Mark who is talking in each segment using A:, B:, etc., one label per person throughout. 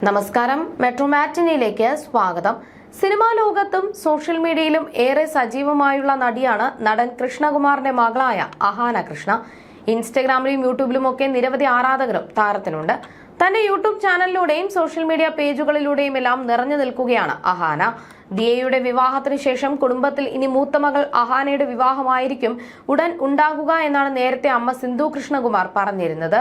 A: നമസ്കാരം, മെട്രോ മാറ്റിനിയിലേക്ക് സ്വാഗതം. സിനിമാ ലോകത്തും സോഷ്യൽ മീഡിയയിലും ഏറെ സജീവമായുള്ള നടിയാണ് നടൻ കൃഷ്ണകുമാറിന്റെ മകളായ അഹാന കൃഷ്ണ. ഇൻസ്റ്റഗ്രാമിലും യൂട്യൂബിലും ഒക്കെ നിരവധി ആരാധകരും താരത്തിനുണ്ട്. തന്റെ യൂട്യൂബ് ചാനലിലൂടെയും സോഷ്യൽ മീഡിയ പേജുകളിലൂടെയും എല്ലാം നിറഞ്ഞു നിൽക്കുകയാണ് അഹാന. ദിയയുടെ വിവാഹത്തിന് ശേഷം കുടുംബത്തിൽ ഇനി മൂത്ത മകൾ അഹാനയുടെ വിവാഹമായിരിക്കും ഉടൻ ഉണ്ടാകുക എന്നാണ് നേരത്തെ അമ്മ സിന്ധു കൃഷ്ണകുമാർ പറഞ്ഞിരുന്നത്.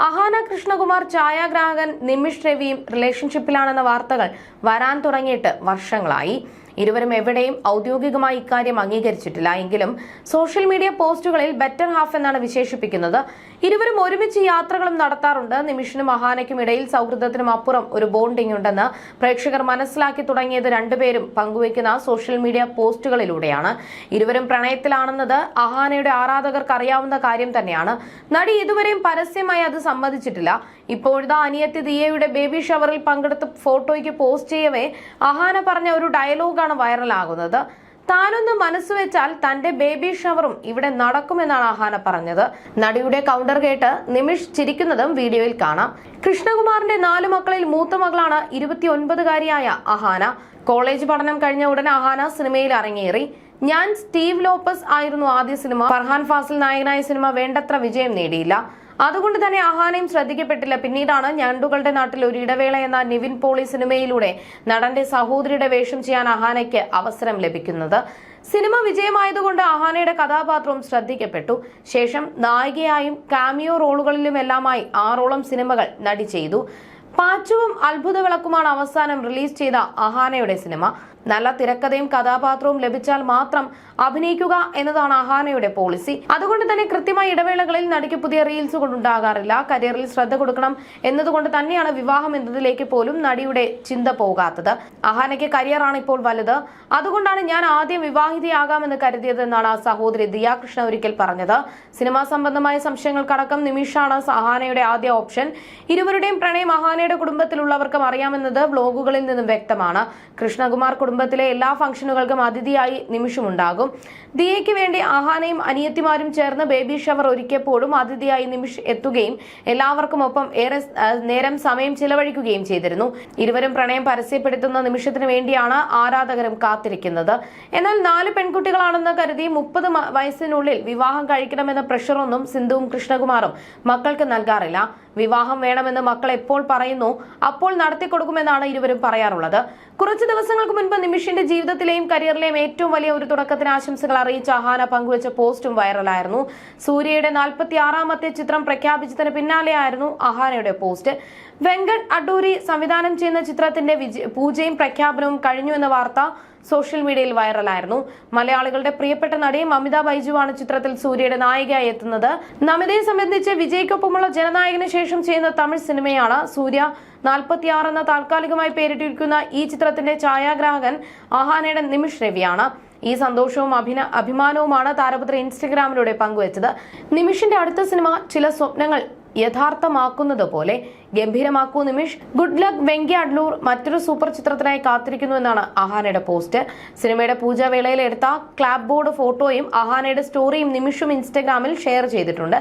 A: അഹാന കൃഷ്ണകുമാർ ഛായാഗ്രാഹകൻ നിമിഷ് രവിയും റിലേഷൻഷിപ്പിലാണെന്ന വാർത്തകൾ വരാൻ തുടങ്ങിയിട്ട് വർഷങ്ങളായി. ഇരുവരും എവിടെയും ഔദ്യോഗികമായി ഇക്കാര്യം അംഗീകരിച്ചിട്ടില്ല. എങ്കിലും സോഷ്യൽ മീഡിയ പോസ്റ്റുകളിൽ ബെറ്റർ ഹാഫ് എന്നാണ് വിശേഷിപ്പിക്കുന്നത്. ഇരുവരും ഒരുമിച്ച് യാത്രകളും നടത്താറുണ്ട്. നിമിഷിനും അഹാനയ്ക്കും ഇടയിൽ സൗഹൃദത്തിനും അപ്പുറം ഒരു ബോണ്ടിംഗ് ഉണ്ടെന്ന് പ്രേക്ഷകർ മനസ്സിലാക്കി തുടങ്ങിയത് രണ്ടുപേരും പങ്കുവയ്ക്കുന്ന സോഷ്യൽ മീഡിയ പോസ്റ്റുകളിലൂടെയാണ്. ഇരുവരും പ്രണയത്തിലാണെന്നത് അഹാനയുടെ ആരാധകർക്ക് അറിയാവുന്ന കാര്യം തന്നെയാണ്. നടി ഇതുവരെയും പരസ്യമായി അത് സമ്മതിച്ചിട്ടില്ല. ഇപ്പോഴത്തെ അനിയത്തി ദിയയുടെ ബേബി ഷവറിൽ പങ്കെടുത്ത ഫോട്ടോയ്ക്ക് പോസ്റ്റ് ചെയ്യവേ അഹാന പറഞ്ഞ ഒരു ഡയലോഗാണ് വൈറലാകുന്നത്. താനൊന്ന് മനസ്സുവെച്ചാൽ തന്റെ ബേബി ഷവറും ഇവിടെ നടക്കുമെന്നാണ് അഹാന പറഞ്ഞത്. നടിയുടെ കൗണ്ടർ കേട്ട് നിമിഷ് ചിരിക്കുന്നതും വീഡിയോയിൽ കാണാം. കൃഷ്ണകുമാറിന്റെ 4 മക്കളിൽ മൂത്ത മകളാണ് 29-കാരിയായ അഹാന. കോളേജ് പഠനം കഴിഞ്ഞ ഉടൻ അഹാന സിനിമയിൽ അരങ്ങേറി. ഞാൻ സ്റ്റീവ് ലോപ്പസ് ആയിരുന്നു ആദ്യ സിനിമ. ഫർഹാൻ ഫാസിൽ നായകനായ സിനിമ വേണ്ടത്ര വിജയം നേടിയില്ല. അതുകൊണ്ട് തന്നെ അഹാനയും ശ്രദ്ധിക്കപ്പെട്ടില്ല. പിന്നീടാണ് ഞണ്ടുകളുടെ നാട്ടിൽ ഒരു ഇടവേള എന്ന നിവിൻ പോളി സിനിമയിലൂടെ നടന്റെ സഹോദരിയുടെ വേഷം ചെയ്യാൻ അഹാനയ്ക്ക് അവസരം ലഭിക്കുന്നത്. സിനിമ വിജയമായതുകൊണ്ട് അഹാനയുടെ കഥാപാത്രവും ശ്രദ്ധിക്കപ്പെട്ടു. ശേഷം നായികയായും കാമിയോ റോളുകളിലുമെല്ലാമായി 6ഓളം സിനിമകൾ നടി ചെയ്തു. പാച്ചുവും അത്ഭുത വിളക്കുമാണ് അവസാനം റിലീസ് ചെയ്ത അഹാനയുടെ സിനിമ. നല്ല തിരക്കഥയും കഥാപാത്രവും ലഭിച്ചാൽ മാത്രം അഭിനയിക്കുക എന്നതാണ് അഹാനയുടെ പോളിസി. അതുകൊണ്ട് തന്നെ കൃത്യമായ ഇടവേളകളിൽ നടിക്ക് പുതിയ റീൽസുകൾ ഉണ്ടാകാറില്ല. കരിയറിൽ ശ്രദ്ധ കൊടുക്കണം എന്നതുകൊണ്ട് തന്നെയാണ് വിവാഹം എന്നതിലേക്ക് പോലും നടിയുടെ ചിന്ത പോകാത്തത്. അഹാനയ്ക്ക് കരിയറാണ് ഇപ്പോൾ വലുത്. അതുകൊണ്ടാണ് ഞാൻ ആദ്യം വിവാഹിതയാകാമെന്ന് കരുതിയത് എന്നാണ് സഹോദരി ദിയ കൃഷ്ണ ഒരിക്കൽ പറഞ്ഞത്. സിനിമാ സംബന്ധമായ സംശയങ്ങൾക്കടക്കം നിമിഷാണ് അഹാനയുടെ ആദ്യ ഓപ്ഷൻ. ഇരുവരുടെയും പ്രണയം അഹാനയുടെ കുടുംബത്തിലുള്ളവർക്കും അറിയാമെന്നത് വ്ലോഗുകളിൽ നിന്നും വ്യക്തമാണ്. കൃഷ്ണകുമാർ കുടുംബത്തിലെ എല്ലാ ഫംഗ്ഷനുകൾക്കും അതിഥിയായി നിമിഷമുണ്ടാകും. ദിയയ്ക്ക് വേണ്ടി അഹാനയും അനിയത്തിമാരും ചേർന്ന് ബേബി ഷവർ ഒരുക്കിയപ്പോഴും അതിഥിയായി നിമിഷ് എത്തുകയും എല്ലാവർക്കും ഒപ്പം ഏറെ നേരം സമയം ചിലവഴിക്കുകയും ചെയ്തിരുന്നു. ഇരുവരും പ്രണയം പരസ്യപ്പെടുത്തുന്ന നിമിഷത്തിന് വേണ്ടിയാണ് ആരാധകരും കാത്തിരിക്കുന്നത്. എന്നാൽ 4 പെൺകുട്ടികളാണെന്ന് കരുതി 30 വയസ്സിനുള്ളിൽ വിവാഹം കഴിക്കണമെന്ന പ്രഷറൊന്നും സിന്ധുവും കൃഷ്ണകുമാറും മക്കൾക്ക് നൽകാറില്ല. വിവാഹം വേണമെന്ന് മക്കൾ എപ്പോൾ പറയുന്നു അപ്പോൾ നടത്തിക്കൊടുക്കുമെന്നാണ് ഇരുവരും പറയാറുള്ളത്. കുറച്ച് ദിവസങ്ങൾക്ക് മുൻപ് നിമിഷിന്റെ ജീവിതത്തിലെയും കരിയറിലെയും ഏറ്റവും വലിയ ഒരു തുടക്കത്തിന് ആശംസകൾ അറിയിച്ച അഹാന പങ്കുവച്ച പോസ്റ്റും വൈറലായിരുന്നു. സൂര്യയുടെ 46ാമത്തെ ചിത്രം പ്രഖ്യാപിച്ചതിന് പിന്നാലെയായിരുന്നു അഹാനയുടെ പോസ്റ്റ്. വെങ്കട് അഡൂരി സംവിധാനം ചെയ്യുന്ന ചിത്രത്തിന്റെ പൂജയും പ്രഖ്യാപനവും കഴിഞ്ഞു എന്ന വാർത്ത സോഷ്യൽ മീഡിയയിൽ വൈറലായിരുന്നു. മലയാളികളുടെ പ്രിയപ്പെട്ട നടി മമിത ബൈജുവാണ് ചിത്രത്തിൽ സൂര്യയുടെ നായികയായി എത്തുന്നത്. നമിതയെ സംബന്ധിച്ച് വിജയ്ക്കൊപ്പമുള്ള ജനനായകന് ശേഷം ചെയ്യുന്ന തമിഴ് സിനിമയാണ്. സൂര്യ 46 എന്ന താൽക്കാലികമായി പേരിട്ടിരിക്കുന്ന ഈ ചിത്രത്തിന്റെ ഛായാഗ്രാഹകൻ അഹാനയുടെ നിമിഷ് രവിയാണ്. ഈ സന്തോഷവും അഭിമാനവുമാണ് താരപുത്രി ഇൻസ്റ്റഗ്രാമിലൂടെ പങ്കുവച്ചത്. നിമിഷിന്റെ അടുത്ത സിനിമ ചില സ്വപ്നങ്ങൾ യഥാർത്ഥമാക്കുന്നത് പോലെ ഗംഭീരമാക്കൂ നിമിഷ്. ഗുഡ് ലക്ക് വെങ്കി അഡ്ലൂർ മറ്റൊരു സൂപ്പർ ചിത്രത്തിനായി കാത്തിരിക്കുന്നു എന്നാണ് അഹാനയുടെ പോസ്റ്റ്. സിനിമയുടെ പൂജാവേളയിൽ എടുത്ത ക്ലാപ്പ് ബോർഡ് ഫോട്ടോയും അഹാനയുടെ സ്റ്റോറിയും നിമിഷും ഇൻസ്റ്റഗ്രാമിൽ ഷെയർ ചെയ്തിട്ടുണ്ട്.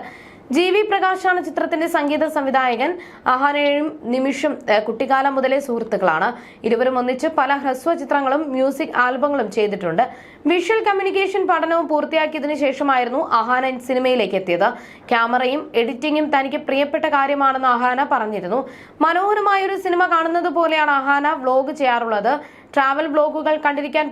A: GV പ്രകാശാണ് ചിത്രത്തിന്റെ സംഗീത സംവിധായകൻ. അഹാനയും നിമിഷും കുട്ടിക്കാലം മുതലേ സുഹൃത്തുക്കളാണ്. ഇരുവരും ഒന്നിച്ച് പല ഹ്രസ്വ ചിത്രങ്ങളും മ്യൂസിക് ആൽബങ്ങളും ചെയ്തിട്ടുണ്ട്. വിഷ്വൽ കമ്മ്യൂണിക്കേഷൻ പഠനവും പൂർത്തിയാക്കിയതിനു ശേഷമായിരുന്നു അഹാന സിനിമയിലേക്ക് എത്തിയത്. ക്യാമറയും എഡിറ്റിംഗും തനിക്ക് പ്രിയപ്പെട്ട കാര്യമാണെന്ന് അഹാന പറഞ്ഞിരുന്നു. മനോഹരമായൊരു സിനിമ കാണുന്നത് പോലെയാണ് അഹാന വ്ലോഗ് ചെയ്യാറുള്ളത്. ട്രാവൽ വ്ലോഗുകൾ കണ്ടിരിക്കാൻ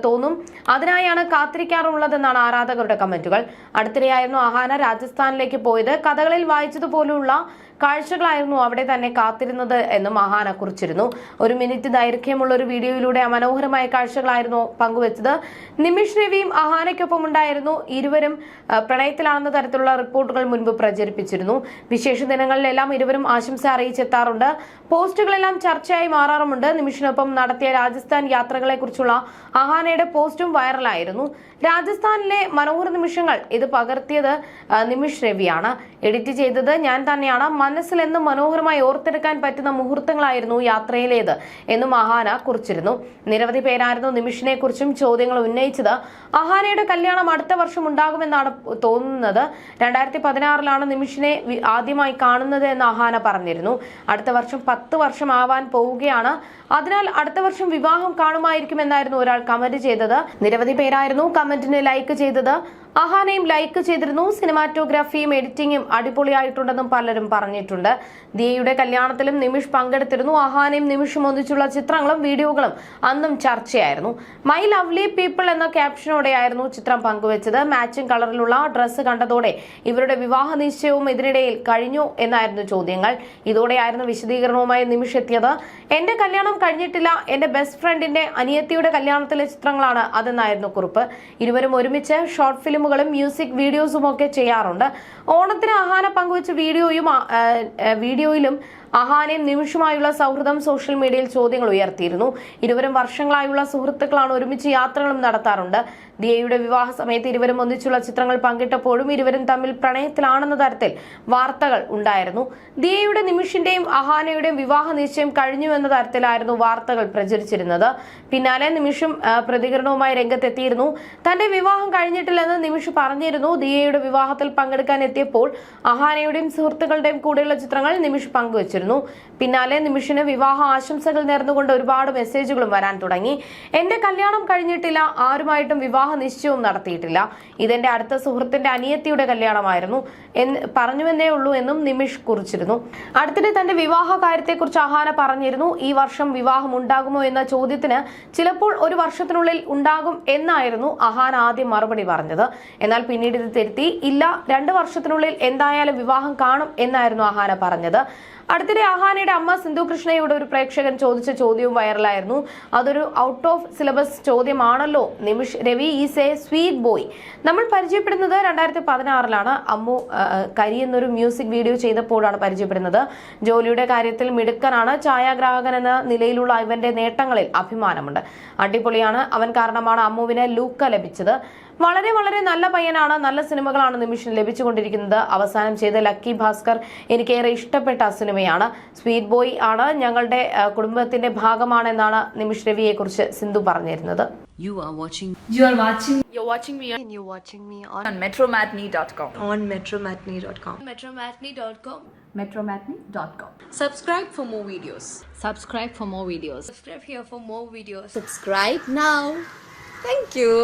A: തോന്നും. അതിനായാണ് കാത്തിരിക്കാറുള്ളതെന്നാണ് ആരാധകരുടെ കമന്റുകൾ. അടുത്തിടെയായിരുന്നു അഹാന രാജസ്ഥാനിലേക്ക് പോയത്. കഥകളിൽ വായിച്ചതുപോലുള്ള കാഴ്ചകളായിരുന്നു അവിടെ തന്നെ കാത്തിരുന്നത് എന്നും അഹാന കുറിച്ചിരുന്നു. 1 മിനിറ്റ് ദൈർഘ്യമുള്ള ഒരു വീഡിയോയിലൂടെ മനോഹരമായ കാഴ്ചകളായിരുന്നു പങ്കുവച്ചത്. നിമിഷ് രവിയും അഹാനയ്ക്കൊപ്പം ഉണ്ടായിരുന്നു. ഇരുവരും പ്രണയത്തിലാണെന്ന തരത്തിലുള്ള റിപ്പോർട്ടുകൾ മുൻപ് പ്രചരിപ്പിച്ചിരുന്നു. വിശേഷ ദിനങ്ങളിലെല്ലാം ഇരുവരും ആശംസ അറിയിച്ചെത്താറുണ്ട്. പോസ്റ്റുകളെല്ലാം ചർച്ചയായി മാറാറുമുണ്ട്. നിമിഷിനൊപ്പം നടത്തിയ രാജസ്ഥാൻ യാത്രകളെ കുറിച്ചുള്ള അഹാനയുടെ പോസ്റ്റും വൈറലായിരുന്നു. രാജസ്ഥാനിലെ മനോഹര നിമിഷങ്ങൾ ഇത് പകർത്തിയത് നിമിഷ് രവിയാണ്. എഡിറ്റ് ചെയ്തത് ഞാൻ തന്നെയാണ്. മനസ്സിൽ എന്നും മനോഹരമായി ഓർത്തെടുക്കാൻ പറ്റുന്ന മുഹൂർത്തങ്ങളായിരുന്നു യാത്രയിലേത് എന്നും അഹാന കുറിച്ചിരുന്നു. നിരവധി പേരായിരുന്നു നിമിഷിനെ കുറിച്ചും ചോദ്യങ്ങൾ ഉന്നയിച്ചത്. അഹാനയുടെ കല്യാണം അടുത്ത വർഷം ഉണ്ടാകുമെന്നാണ് തോന്നുന്നത്. 2016 നിമിഷിനെ ആദ്യമായി കാണുന്നത് എന്ന് അഹാന പറഞ്ഞിരുന്നു. അടുത്ത വർഷം 10 വർഷം ആവാൻ പോവുകയാണ്. അതിനാൽ അടുത്ത വർഷം വിവാഹം കാണുമായിരിക്കുമെന്നായിരുന്നു ഒരാൾ കമന്റ് ചെയ്തത്. നിരവധി പേരായിരുന്നു കമന്റിന് ലൈക്ക് ചെയ്തത്. അഹാനയും ലൈക്ക് ചെയ്തിരുന്നു. സിനിമാറ്റോഗ്രാഫിയും എഡിറ്റിംഗും അടിപൊളിയായിട്ടുണ്ടെന്നും പലരും പറഞ്ഞിട്ടുണ്ട്. ദിയയുടെ കല്യാണത്തിലും നിമിഷ് പങ്കെടുത്തിരുന്നു. അഹാനയും നിമിഷും ഒന്നിച്ചുള്ള ചിത്രങ്ങളും വീഡിയോകളും അന്നും ചർച്ചയായിരുന്നു. മൈ ലവ്ലി പീപ്പിൾ എന്ന ക്യാപ്ഷനോടെയായിരുന്നു ചിത്രം പങ്കുവച്ചത്. മാച്ചിങ് കളറിലുള്ള ഡ്രസ്സ് കണ്ടതോടെ ഇവരുടെ വിവാഹ നിശ്ചയവും ഇതിനിടയിൽ കഴിഞ്ഞു എന്നായിരുന്നു ചോദ്യങ്ങൾ. ഇതോടെയായിരുന്നു വിശദീകരണവുമായി നിമിഷ് എത്തിയത്. എന്റെ കല്യാണം കഴിഞ്ഞിട്ടില്ല, എന്റെ ബെസ്റ്റ് ഫ്രണ്ടിന്റെ അനിയത്തിയുടെ കല്യാണത്തിലെ ചിത്രങ്ങളാണ് അതെന്നായിരുന്നു കുറിപ്പ്. ഇരുവരും ഒരുമിച്ച് ഷോർട്ട് ഫിലിമുകളും മ്യൂസിക് വീഡിയോസും ഒക്കെ ചെയ്യാറുണ്ട്. ഓണത്തിന് അഹാന പങ്കുവച്ച വീഡിയോയിലും അഹാനയും നിമിഷുമായുള്ള സൗഹൃദം സോഷ്യൽ മീഡിയയിൽ ചോദ്യങ്ങൾ ഉയർത്തിയിരുന്നു. ഇരുവരും വർഷങ്ങളായുള്ള സുഹൃത്തുക്കളാണ്. ഒരുമിച്ച് യാത്രകളും നടത്താറുണ്ട്. ദിയയുടെ വിവാഹ സമയത്ത് ഇരുവരും ഒന്നിച്ചുള്ള ചിത്രങ്ങൾ പങ്കിട്ടപ്പോഴും ഇരുവരും തമ്മിൽ പ്രണയത്തിലാണെന്ന തരത്തിൽ വാർത്തകൾ ഉണ്ടായിരുന്നു. ദിയയുടെ നിമിഷിന്റെയും അഹാനയുടെയും വിവാഹ നിശ്ചയം കഴിഞ്ഞു എന്ന തരത്തിലായിരുന്നു വാർത്തകൾ പ്രചരിച്ചിരുന്നത്. പിന്നാലെ നിമിഷും പ്രതികരണവുമായി രംഗത്തെത്തിയിരുന്നു. തന്റെ വിവാഹം കഴിഞ്ഞിട്ടില്ലെന്ന് നിമിഷ് പറഞ്ഞിരുന്നു. ദിയയുടെ വിവാഹത്തിൽ പങ്കെടുക്കാൻ എത്തിയപ്പോൾ അഹാനയുടെയും സുഹൃത്തുക്കളുടെയും കൂടെയുള്ള ചിത്രങ്ങൾ നിമിഷ് പങ്കുവച്ചിരുന്നു. പിന്നാലെ നിമിഷിന് വിവാഹ ആശംസകൾ നേർന്നുകൊണ്ട് ഒരുപാട് മെസ്സേജുകളും വരാൻ തുടങ്ങി. എന്റെ കല്യാണം കഴിഞ്ഞിട്ടില്ല, ആരുമായിട്ടും വിവാഹ നിശ്ചയവും നടത്തിയിട്ടില്ല. ഇതെന്റെ അടുത്ത സുഹൃത്തിന്റെ അനിയത്തിയുടെ കല്യാണമായിരുന്നു പറഞ്ഞുവെന്നേ ഉള്ളൂ എന്നും നിമിഷ് കുറിച്ചിരുന്നു. അടുത്തിടെ തന്റെ വിവാഹ കാര്യത്തെക്കുറിച്ച് അഹാന പറഞ്ഞിരുന്നു. ഈ വർഷം വിവാഹം ഉണ്ടാകുമോ എന്ന ചോദ്യത്തിന് ചിലപ്പോൾ ഒരു വർഷത്തിനുള്ളിൽ ഉണ്ടാകും എന്നായിരുന്നു അഹാന ആദ്യം മറുപടി പറഞ്ഞത്. എന്നാൽ പിന്നീട് ഇത് തിരുത്തി. ഇല്ല, 2 വർഷത്തിനുള്ളിൽ എന്തായാലും വിവാഹം കാണും എന്നായിരുന്നു അഹാന പറഞ്ഞത്. അടുത്തിടെ അഹാനയുടെ അമ്മ സിന്ധു കൃഷ്ണയോട് ഒരു പ്രേക്ഷകൻ ചോദിച്ച ചോദ്യവും വൈറലായിരുന്നു. അതൊരു ഔട്ട് ഓഫ് സിലബസ് ചോദ്യമാണല്ലോ. Nimish Ravi is a sweet boy. നമ്മൾ പരിചയപ്പെടുന്നത് 2016 അമ്മു കരി എന്നൊരു മ്യൂസിക് വീഡിയോ ചെയ്തപ്പോഴാണ് പരിചയപ്പെടുന്നത്. ജോലിയുടെ കാര്യത്തിൽ മിടുക്കനാണ്. ഛായാഗ്രാഹകൻ എന്ന നിലയിലുള്ള ഇവന്റെ നേട്ടങ്ങളിൽ അഭിമാനമുണ്ട്. അടിപൊളിയാണ് അവൻ കാരണമാണ് അമ്മുവിന് ലൂക്ക ലഭിച്ചത്. വളരെ വളരെ നല്ല പയ്യനാണ്. നല്ല സിനിമകളാണ് നിമിഷിന് ലഭിച്ചുകൊണ്ടിരിക്കുന്നത്. അവസാനം ചെയ്ത ലക്കി ഭാസ്കർ എനിക്കേറെ ഇഷ്ടപ്പെട്ട സിനിമയാണ്. സ്വീറ്റ് ബോയ് ആണ്, ഞങ്ങളുടെ കുടുംബത്തിന്റെ ഭാഗമാണെന്നാണ് നിമിഷ് രവിയെ കുറിച്ച് സിന്ധു പറഞ്ഞിരുന്നത്.
B: You're watching me on metromatney.com.
C: On metromatney.com.
B: Metromatney.com.
C: Subscribe for more videos.
B: Subscribe for more videos.
C: Subscribe here for more videos.
B: Subscribe now.
C: Thank you.